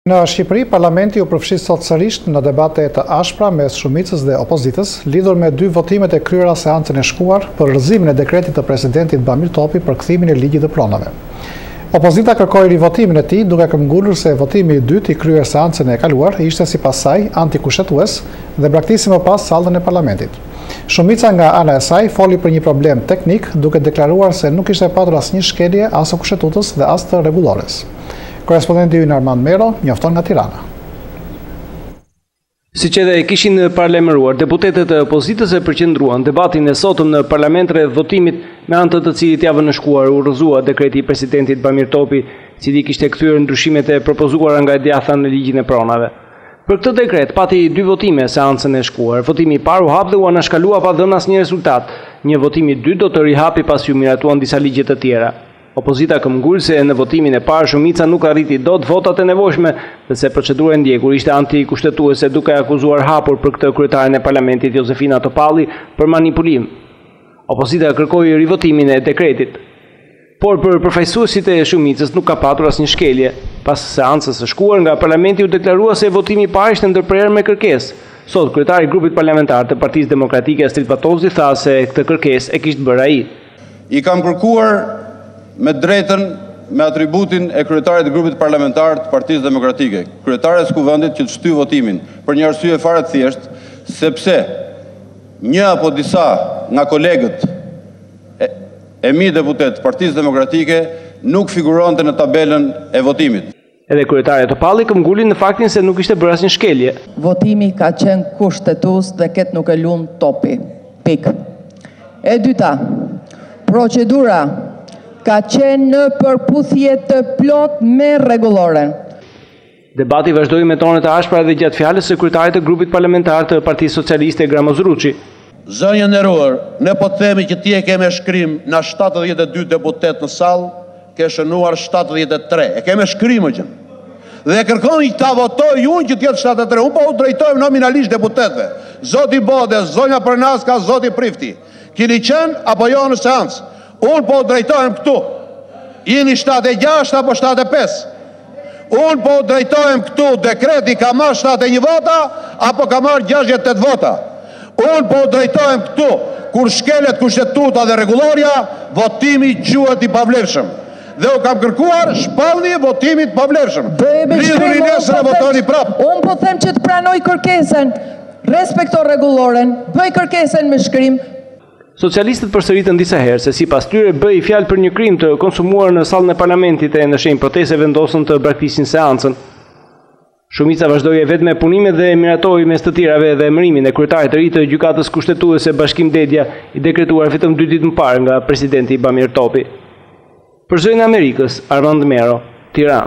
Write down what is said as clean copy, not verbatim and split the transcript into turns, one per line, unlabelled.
Në Shqipëri, parlamenti u përfshi sot sërish në debate të ashpra mes shumicës dhe opozitës, lidhur me 2 votimet e kryera seancën e shkuar për rrëzimin e dekretit të presidentit Bamir Topi për kthimin e ligjit të pronave. Opozita kërkoi rivotimin e tij, duke këmbgulur se votimi i dytë i kryer seancën e kaluar ishte sipas saj antikushtetues dhe braktisi më pas sallën e parlamentit. Shumica nga ana e saj foli për një problem teknik, duke deklaruar se nuk ishte patur asnjë shkelje as të kushtetutës dhe as të rregullores. Korespondenti ynë Armand Mero njofton nga Tirana.
Siç edhe kishin parlemëruar, deputetët e opozitës e përqendruan debatin e sotëm në parlament rreth votimit me anë të cilit javën e shkuar u rrëzua dekreti i presidentit Bamir Topi, i cili kishte kthyer ndryshimet e propozuara nga e djatha në ligjin e pronave. Për këtë dekret pati 2 votime seancën e shkuar. Votimi i parë u hap dhe u anashkalua pa dhënë asnjë rezultat. Një votim i dytë do të rihapi pasi u miratuan disa ligje të tjera. Opozita këmbgul se në votimin e parë shumica nuk arriti dot votat e nevojshme dhe se procedura e ndjekur ishte antikushtetuese, duke akuzuar hapur për këtë kryetaren e parlamentit Josefina Topalli për manipulim. Opozita kërkoi rivotimin e dekretit, por për përfaqësuesit e shumicës nuk ka patur asnjë shkelje. Pas seancës së shkuar nga parlamenti u deklarua se votimi i parë ishte ndërprerur me kërkesë. Sot kryetari i grupit parlamentar të Partisë Demokratike Astrid Vatozi tha se këtë kërkesë e kishte bërë ai.
I kam kërkuar me drejtën, me atributin e kryetarit të grupit parlamentar të Partisë Demokratike, kryetares kuvendit që të shtyj votimin, për një arsye fare të thjeshtë, sepse një apo disa nga kolegët e mi deputet të Partisë Demokratike nuk figuronte në tabelën e votimit.
Edhe kryetari Topalli këmbguli në faktin se nuk ishte bërë asnjë shkelje.
Votimi ka qenë kushtetues dhe ket nuk e lund Topi. Pik. E dyta, procedura ka qenë në përputhje të plot me rregulloren.
Debati vazhdoi me tone të ashpra edhe gjatë fjalës së kryetarit të grupit parlamentar të Partisë Socialiste Gramoz Ruçi.
Zënje nderuar, ne po të themi që ti e ke me shkrim na 72 deputet në sallë, ke shënuar 73. E ke me shkrim gjë. Dhe kërkoni ta votoj unë që të jetë 73. Unë po u drejtojmë nominalisht deputetëve. Zoti Bode, zonja Përnaska, zoti Prifti. Keni qenë apo jo në seancë? Unë po drejtojmë këtu, jeni 76 apo 75. Unë po drejtojmë këtu, dekreti ka marrë 71 vota, apo ka marrë 68 vota. Unë po drejtojmë këtu, kur shkelet kushtetuta dhe rregulloria, votimi quhet i pavlefshëm. Dhe u kam kërkuar shpallni votimit pavlefshëm. Lidhuni nesër e votoni prapë.
Unë po them që të pranoj kërkesën, respekto rregulloren, bëj kërkesën me shkrim.
Socialistët përsëritën disa herë se sipas tyre bëi fjalë për një krim të konsumuar në sallën e parlamentit e në shenjë proteste vendosën të braktisin seancën. Shumica vazhdoi vetëm me punimet dhe miratoi mes të tjerave dhe emërimin e kryetarit të ri të gjykatës kushtetuese Bashkim Dedja, i dekretuar vetëm 2 ditë më parë nga presidenti Bamir Topi. Për Zërin e Amerikës, Armand Mero, Tiranë.